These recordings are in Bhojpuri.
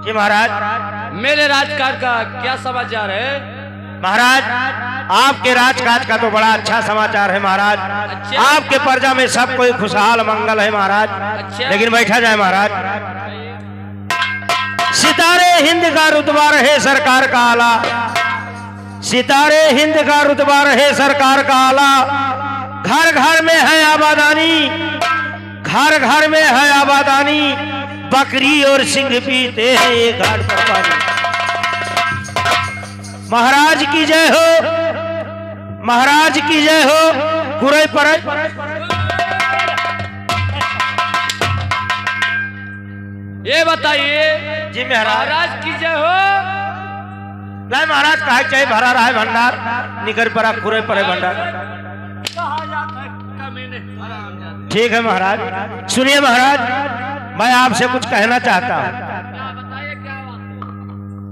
जी महाराज। मेरे राजकाज का क्या समाचार है महाराज आपके राजकाज का तो बड़ा अच्छा समाचार है महाराज। अच्छा। आपके प्रजा में सब कोई खुशहाल मंगल है महाराज। अच्छा। लेकिन बैठा जाए महाराज। सितारे हिंद का रुतबा रहे सरकार का आला, सितारे हिंद का रुतबा रहे सरकार का आला। घर घर में है आबादानी, घर घर में है आबादानी। बकरी और सिंह पीते हैं एक घाट पर पानी। महाराज की जय हो, महाराज की जय हो। गुरई पर ये बताइए जी महाराज। महाराज की जय हो। लाए महाराज कहा चाहे भरा रहा है भंडार, निकर परा खुरे परे भंडार। ठीक है महाराज। सुनिए महाराज, मैं आपसे कुछ कहना चाहता हूँ।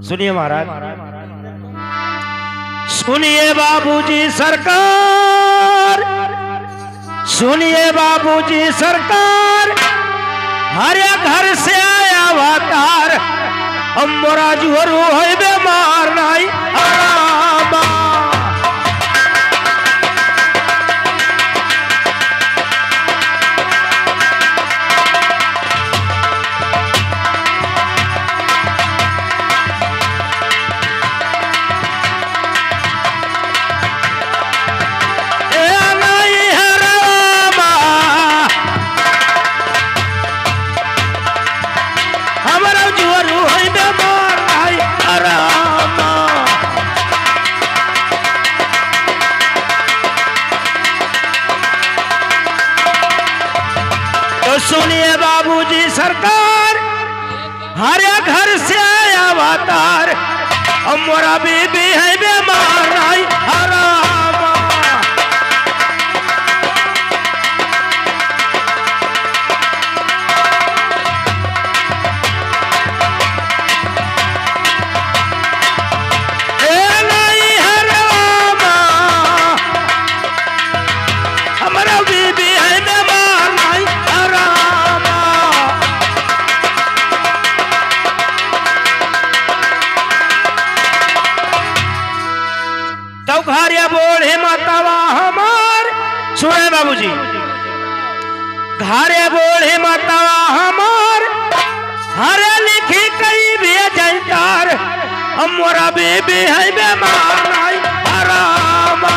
सुनिए महाराज। सुनिए बाबूजी सरकार, सुनिए बाबूजी सरकार। हर घर से आया अवतार, मोरा जुहरू है बेमार नहीं आरामा। सुनिए बाबूजी सरकार, हर घर से आया अवतार। मोरा बीबी है बेमार नहीं आरामा। नहीं हरामा, हमारा बीबी है बेमार नहीं आरामा। तो घरिया बोले मातावा हमार। सुने बाबूजी, घरे बोले मातावा हमार। हरे लिखी कई भी जयकार, मोरा बेबी है बेमार नहीं आरामा।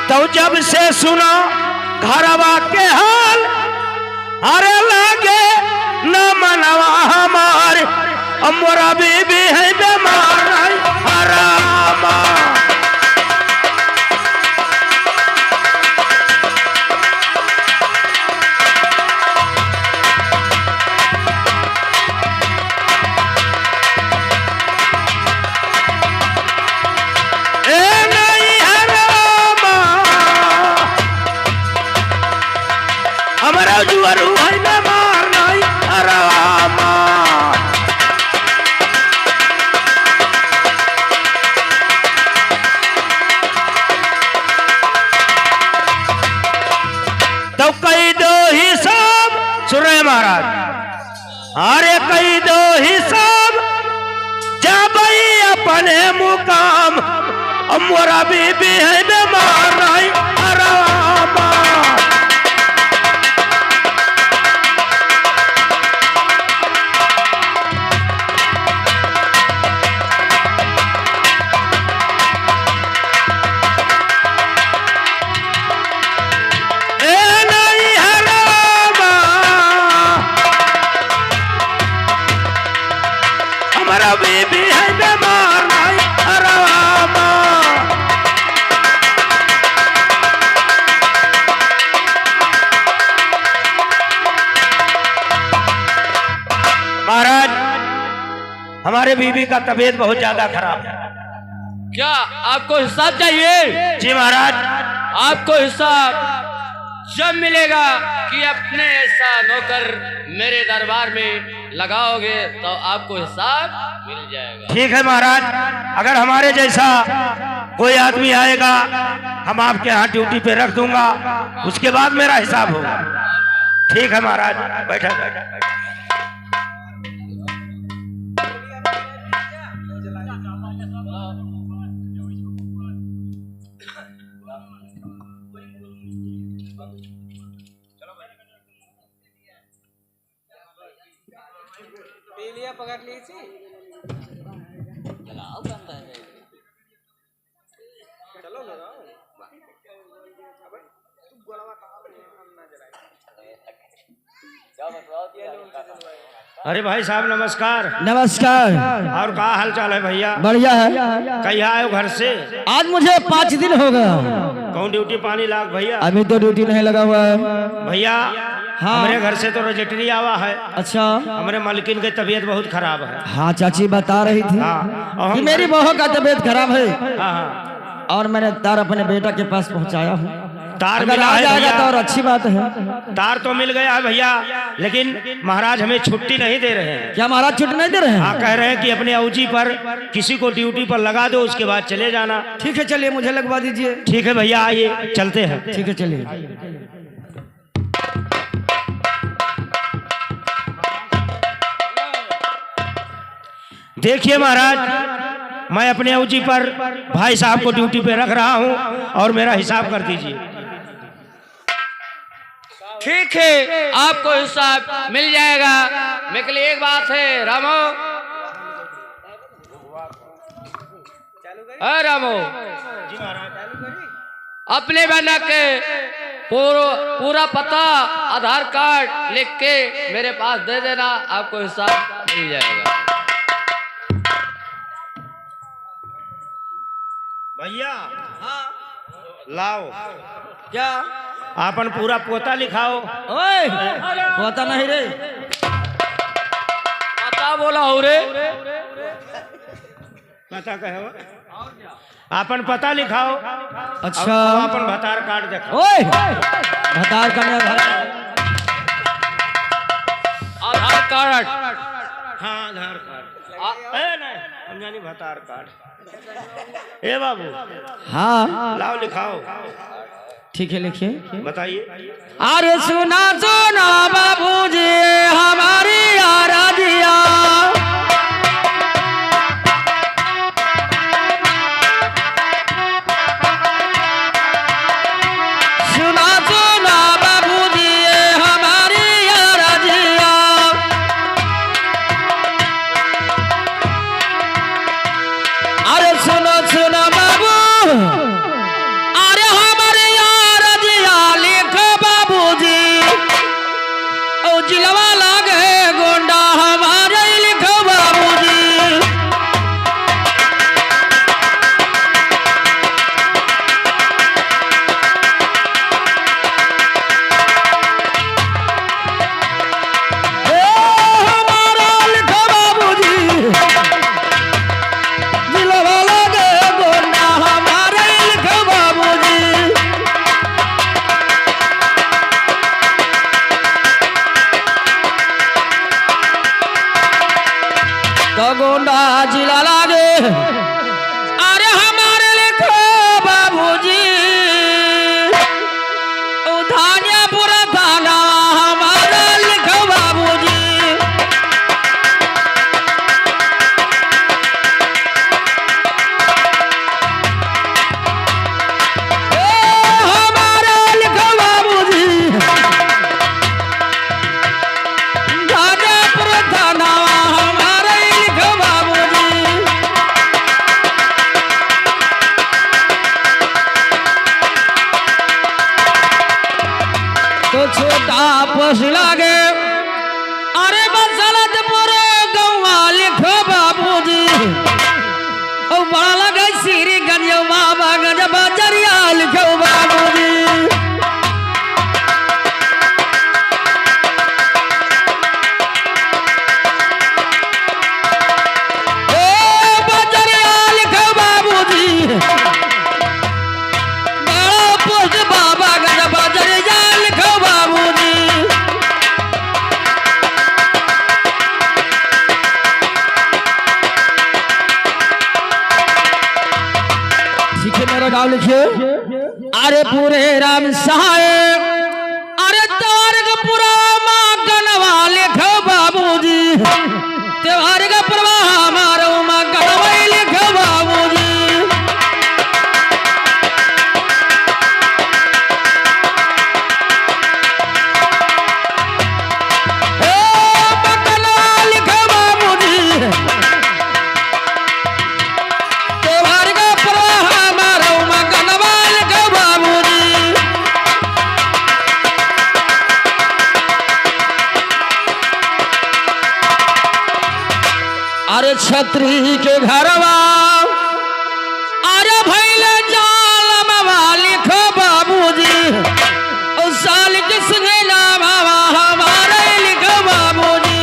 तो जब से सुना घरवा के हाल, अरे लागे न मनवा हमार। मोरा बीबी है बेमार नहीं आरामा। हमारा जुआरू है बेमार नहीं आरामा। तो कई दो हिसाब सुने महाराज। अरे कई दो हिसाब जब अपने मुकाम। मोरा बीबी है बेमार नहीं आरामा। हमारा बेबी है बेमार नहीं आरामा। हमारे बीवी का तबीयत बहुत ज्यादा खराब है। क्या आपको हिसाब चाहिए? जी महाराज। आपको हिसाब जब मिलेगा कि अपने ऐसा नौकर मेरे दरबार में लगाओगे तो आपको हिसाब मिल जाएगा। ठीक है महाराज, अगर हमारे जैसा कोई आदमी आएगा हम आपके यहाँ ड्यूटी पे रख दूंगा, उसके बाद मेरा हिसाब होगा। ठीक है महाराज, बैठा बैठा। पकड़ ली थी। चलो अरे भाई साहब नमस्कार। नमस्कार। और क्या हाल चाल है भैया? बढ़िया है। कहीं आए हो घर से? आज मुझे 5 दिन हो गया। कौन ड्यूटी पानी लाग भैया? अभी तो ड्यूटी नहीं लगा हुआ है भैया। हाँ। हमारे घर से तो रजटरी आवा है। अच्छा। हमारे मालकिन की तबीयत बहुत खराब है। हाँ चाची बता रही थी। हाँ। और कि हम मेरी बहू का तबीयत खराब है। हाँ हाँ। और मैंने तार अपने बेटा के पास पहुंचाया हूँ। तार अगर मिला आ है जाएगा भैया। तो और अच्छी बात है। तार तो मिल गया है भैया, लेकिन महाराज हमें छुट्टी नहीं दे रहे हैं। क्या महाराज छुट्टी नहीं दे रहे हाँ, हैं? कह रहे हैं कि अपने औजी पर किसी को ड्यूटी पर लगा दो, उसके बाद चले जाना। ठीक है चलिए मुझे लगवा दीजिए। ठीक है भैया, आइए चलते हैं। ठीक है चलिए। देखिए महाराज, मैं अपने औजी पर भाई साहब को ड्यूटी पे रख रहा हूँ और मेरा हिसाब कर दीजिए। ठीक है, आपको हिसाब मिल जाएगा। मेरे लिए एक बात है रामो। रामो, अपने बना के पूरा पता आधार कार्ड लिख के मेरे पास दे देना, आपको हिसाब मिल जाएगा। भैया लाओ, क्या आपन पूरा पोता लिखाओ। ओए पता नहीं रे। पता बोला हो रे। पता कहो, आपन पता लिखाओ। अच्छा। अपन भतार कार्ड देखो। ओए भतार करने आधार कार्ड। हाँ आधार कार्ड। नहीं, हम जानी भतार कार्ड। ए बाबू। हाँ लाओ लिखाओ। ठीक है लिखिए। बताइए। अरे सुना सुना बाबूजी हमारी आराधिया, सुना सुना बाबूजी हमारी आराधिया। अरे सुनो सुनो बाबू, अरे हमारे यार दिया लिखो बाबूजी। ओ जिलवा लागे गोंडा हमारे लिखो बाबूजी। ओ हमारा लिखो बाबूजी, जिलवा लागे गोंडा हमारे लिखो बाबूजी। तो गोंडा जिला लागे, अरे हमारे लिखो बाबूजी। उधानियापुर थाना हमारा लिखो बाबूजी। ओ हमारा लिखो बाबूजी, उधानियापुर थाना हमारा लिखो बाबूजी। तो छोटा पोस लागे, अरे बसलतपुर गौवा लिखो बाबूजी। ओ बड़ा लगे श्री गंज बाबा गंज बजरिया लिखो बाबूजी। राम सहाय अरे तारकपुरा माँ गनवा लिखो बाबूजी त्योहार का प्रवाह मारो माँ गनवा लिखो बाबूजी अरे छत्री के घरवा अरे भैले जाल बाबा लिखो बाबूजी और साल के संगे नाम हमारे लिखो बाबूजी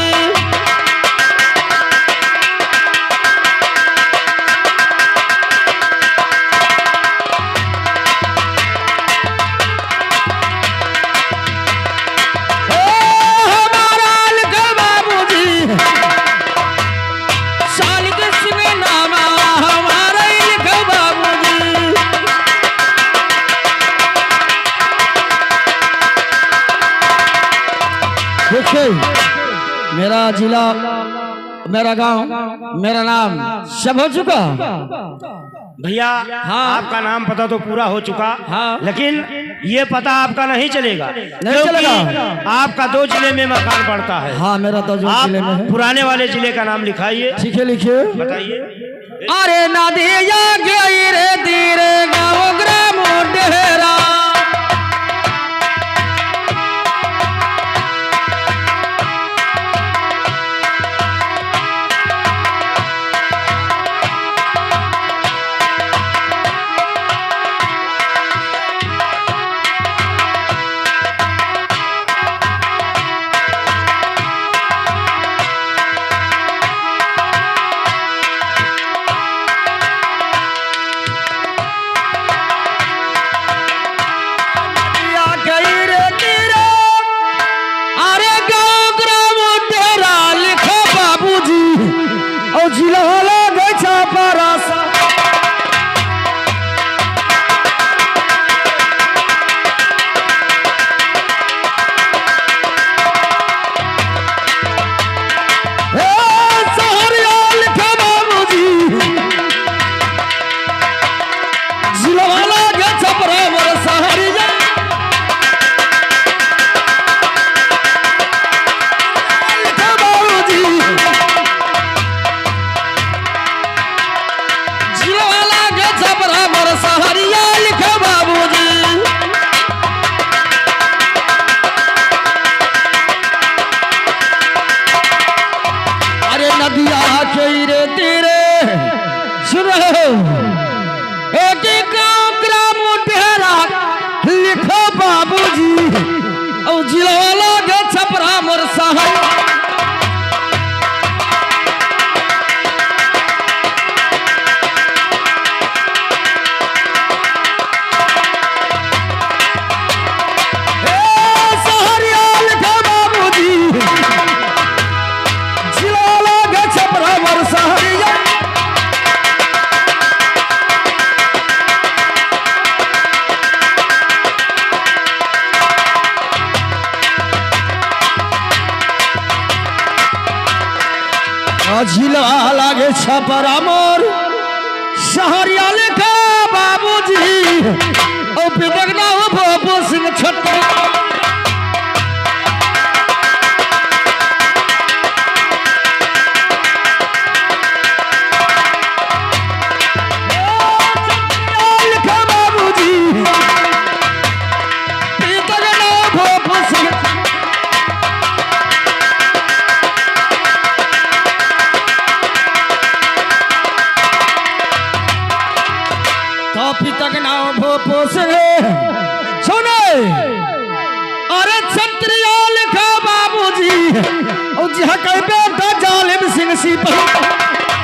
हमारा लिखो बाबूजी देखिए मेरा जिला मेरा गांव मेरा नाम सब हो चुका भैया हाँ। आपका नाम पता तो पूरा हो चुका हाँ। लेकिन ये पता आपका नहीं चलेगा नहीं चलेगा। आपका 2 जिले में मकान पड़ता है। हाँ मेरा तो जो आप जिले में है पुराने वाले जिले का नाम लिखाइए। ठीक है लिखिए बताइए। अरे नदिया गई रे तीरे गाँव ग्राम डेरा झिला लागे छपरा मोर शहरिया लिखा बाबूजी ओ पिटकना हो बाबू सिंह छत्र तक नाव भोपो से सुने अरे क्षत्रिया लिखा बाबूजी और जहाँ कहीं बेटा जालिम सिंह सिपाही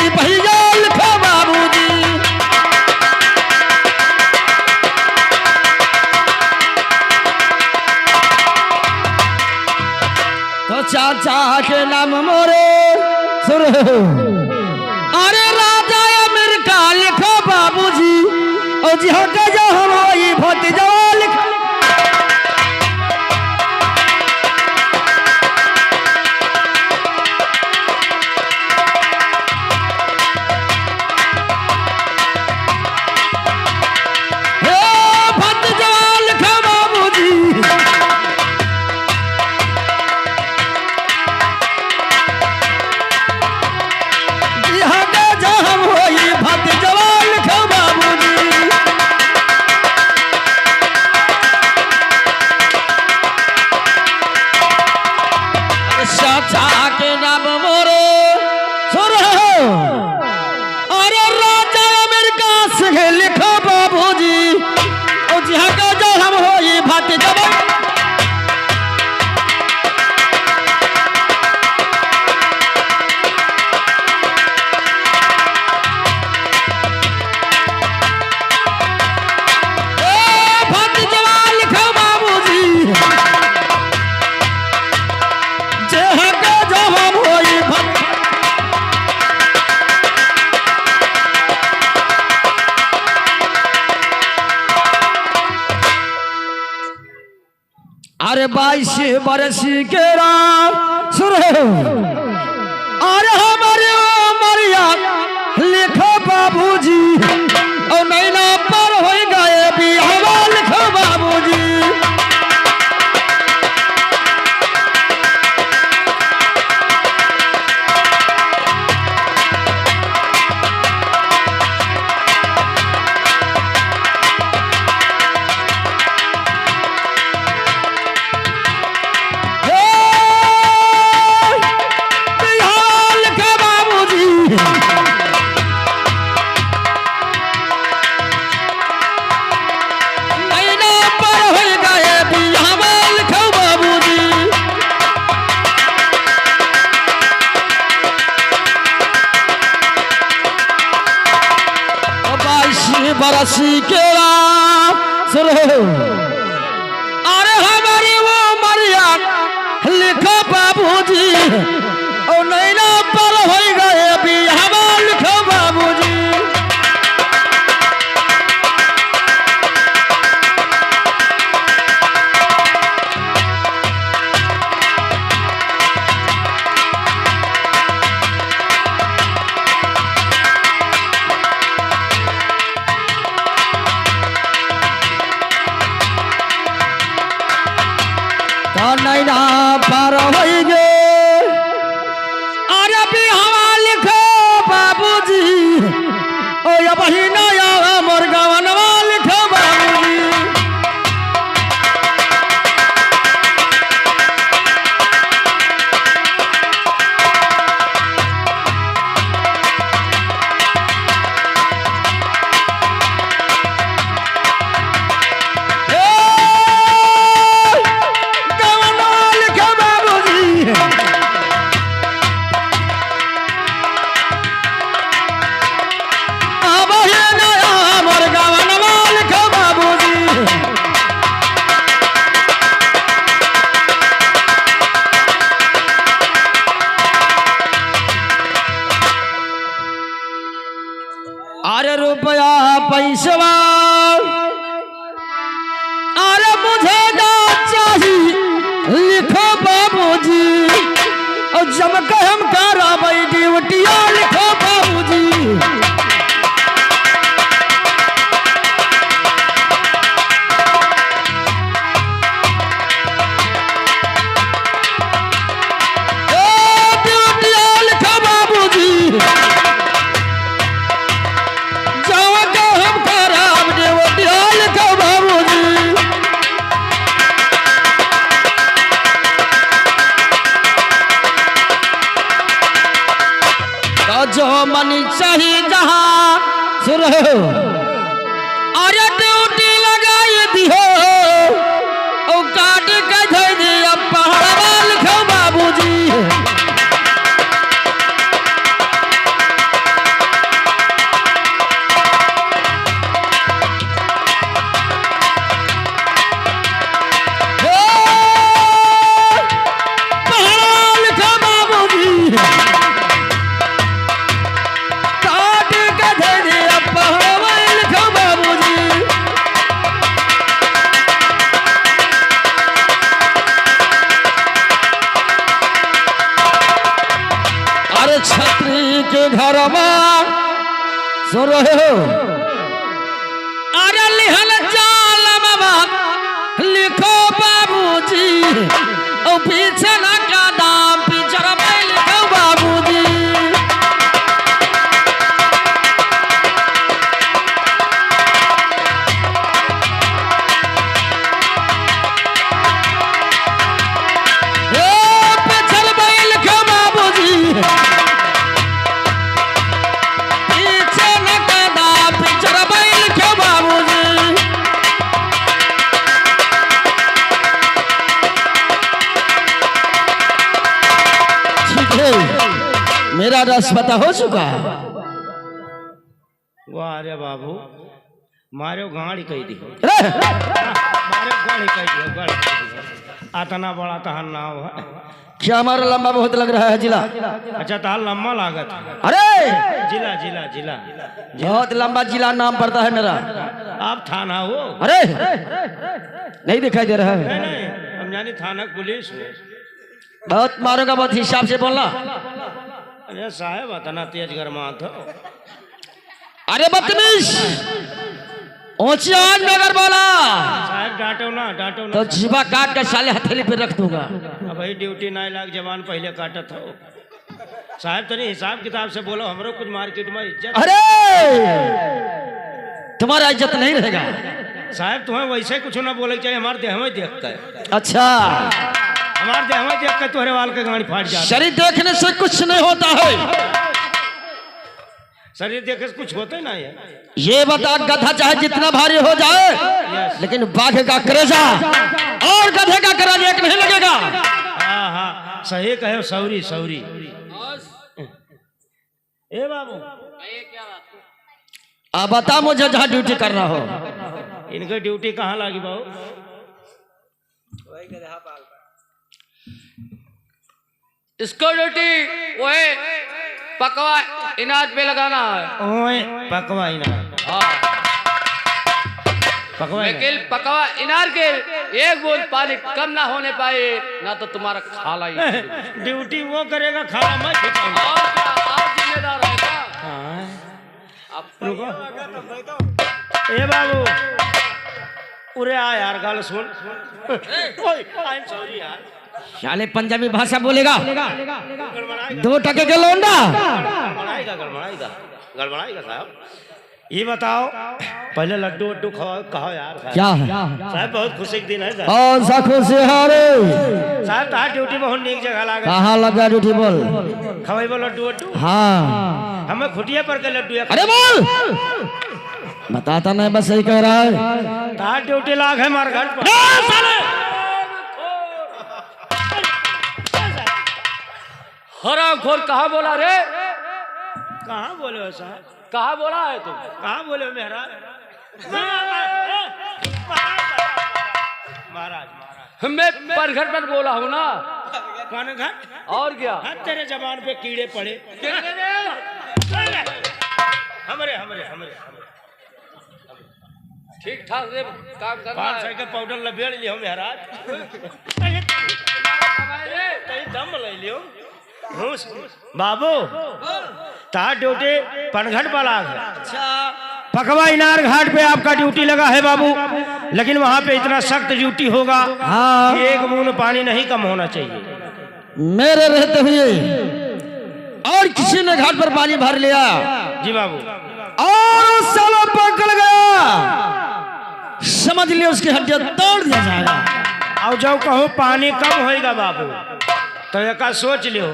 भैया लिखा बाबूजी चाचा के नाम मोरे सुर अरे राजा अमेरिका लिखो बाबूजी और जी हाँ का जो हम वही भतीजा लिखो अरे 22 बरस के राम सुर अरे हमारे मरिया लिखो बाबूजी और नैना पर हो गए बिहवा लिखो बाबूजी बरसी के सुर अरे हमारी वो मरिया लिखो बाबूजी और नैना पर हो गए अभी हवा लिखो बाबूजी नैना पर हो गे अरे भी हवा लिखो बाबूजी ओ वही नया मोर गवनवा लिखो बाबूजी अरे रुपया पैसवा अरे मुझे ना चाहिए लिखो बाबूजी और जब हम कराबई ड्यूटिया लिखो बाबूजी जो मनी चाहिए जहाँ सुर अरे ड्यूटी लगाई दियो और काट के धो दिया पहाड़वा लिखो बाबूजी पहाड़ लिखो रहे हो। अरे लिहल जाल बाबा लिखो बाबूजी, और पीछे न का दाम पिचर में लिखो बाबूजी। पिचर में लिखो बाबूजी, पीछे न का दाम पिचर में लिखो बाबूजी। मेरा रस पता हो चुका है। वाह रे बाबू, मारो गाड़ी कही दी, अरे! मारो गाड़ी कही दी, गाड़ी कही दी। आतना बड़ा तहन नाव है। क्या हमारा लंबा बहुत लग रहा है जिला? अच्छा तहां लम्बा लागत है। अरे जिला जिला जिला बहुत लंबा जिला नाम पड़ता है मेरा। आप थाना हो? अरे नहीं दिखाई दे रहा है। नहीं नहीं, हम जानी थाना पुलिस हो। बहुत मारोगा, बहुत हिसाब से बोलना। अरे साहब इतना तेज गरमात हो। अरे बदतमीज, ऊंची आवाज में अगर बोला साहब डांटो ना, डांटो ना। तो जीवा काट के साले हथेली पे रख दूंगा। अब भाई ड्यूटी 9 लाख जवान पहले काटत हो। साहब तनी हिसाब किताब से बोलो, हमरो कुछ मार्केट में इज्जत। अरे तुम्हारा इज्जत नहीं रहेगा। साहब तुम्हें वैसे कुछ ना बोले चाहिए, हमारे देह में देखता है। अच्छा, हमारे देह में देख के तुम्हारे वाल के गाड़ी फाट जाता है। शरीर देखने से कुछ नहीं होता है। शरीर देखे से कुछ होता ही ना है। ये बता, गधा चाहे जितना भारी हो जाए, लेकिन बाघ का करेजा और गधे का करेजा एक नहीं लगेगा। हाँ हाँ सही कहे, सौरी सौरी। ए बाबू अब बता मुझे जहाँ ड्यूटी कर रहा हो। इनकी ड्यूटी कहाँ लगी बाबू? वही गधा पाल रहा। इसको ड्यूटी वो है पकवा इनाज पे लगाना है। ओए पकवा ही ना, हाँ, पकवा ही ना। लेकिन पकवा इनार के एक बूंद पानी कम ना होने पाए, ना तो तुम्हारा खाला ही। ड्यूटी वो करेगा, खाना मैं खिंचाऊंगा। और क्या, आप जिम्मेदार है क्या? हाँ, आप रुको। तो भाई तो ए बाबू उरे आ यार, गल सुन। ओए आई एम सॉरी यार। साले पंजाबी भाषा बोलेगा, गड़बड़ाएगा 2 टके के लौंडा। गड़बड़ाएगा गड़बड़ाएगा गड़बड़ाएगा साहब। ये बताओ, पहले लड्डू वड्डू कहो यार साहब। क्या है? साहब बहुत खुशी के दिन है साहब। और सा खुशी है रे। साहब तार ड्यूटी बहुत नीक जगह लागे। कहाँ लगा ड्यूटी बोल? खवाइबो लड्डू वड्डू? हाँ हमें खुटिया पर के लड्डू है। अरे बोल, बताता नहीं, बस सही कह रहा है। तार ड्यूटी लाग है मार घर पर। हराम खोर कहाँ बोला रे? कहाँ बोले हो साहब? कहाँ बोला है तुम? कहाँ बोले हो मेहराज? महाराज महाराज मैं परघट पर बोला हूँ ना। कौन घर? और क्या? हाँ, तेरे जबान पे कीड़े पड़े। हमरे हमरे हमरे ठीक ठाक से काम करना 500 है। के पाउडर लबेड़ लियो महाराज। कहीं दम ले लियो। बाबू तार ड्यूटी पनघट वाला है। पकवा इनार घाट पे आपका ड्यूटी लगा है बाबू, लेकिन वहाँ पे इतना सख्त ड्यूटी होगा हाँ। कि 1 बूंद पानी नहीं कम होना चाहिए। मेरे रहते हुए और किसी ने घाट पर पानी भर लिया जी बाबू। और उस साला पकड़ गया, समझ लिया उसकी हड्डियां तोड़ दिया जाएगा। और जब कहो पानी कम होएगा बाबू, तो एक सोच लियो,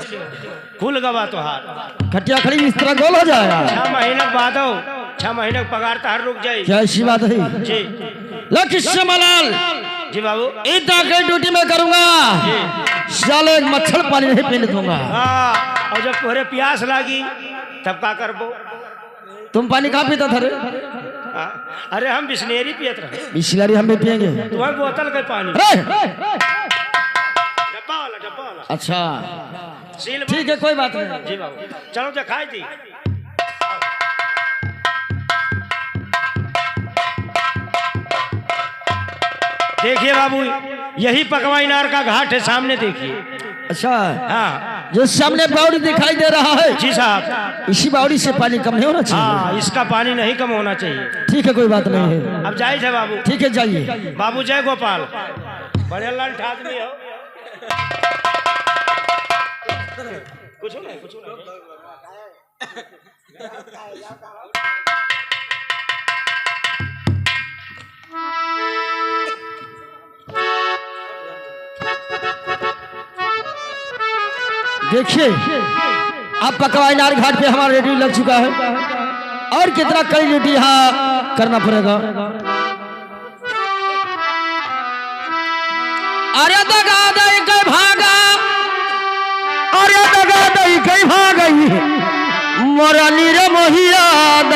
खुल गवा तो हाथ। खटिया खड़ी इस तरह गोल हो जाएगा। 6 महीने बाद 6 महीने पगार तार रुक जाये। क्या ऐसी बात है? जी लक्ष्य मलाल जी बाबू। इतना की ड्यूटी में करूंगा, साले एक मच्छर पानी नहीं पीने दूंगा। हाँ, और जब तोहरे प्यास लागी तब का करबो? तुम पानी कहाँ पीता था रे? हाँ, अरे हम बिस्लेरी पियत रहे। बिस्लरी हम भी पियेंगे। तुम्हें बोतल के पानी, अरे! डब्बा वाला डब्बा वाला। अच्छा सील ठीक है, कोई बात नहीं। जी बाबू, चलो जा खाई थी। देखिए बाबू, यही पकवा इनार का घाट है, सामने देखिए। अच्छा हाँ, जो सामने बावड़ी दिखाई दे रहा है, जी साहब, इसी बावड़ी से पानी कम नहीं होना चाहिए। हाँ, इसका पानी नहीं कम होना चाहिए। ठीक है, कोई बात नहीं है। अब जाए थे बाबू। ठीक है, जाइए। बाबू जय गोपाल, बड़े लाल ठाकनी हो। कुछ नहीं, कुछ नहीं। देखिए, अब पकवाई नार घाट पे हमारा रेडियो लग चुका है और कितना कड़ी ड्यूटी यहाँ करना पड़ेगा। अरे दगा दई कई भागा, अरे दगा दई कई भागई मोरा नीर मोहिया।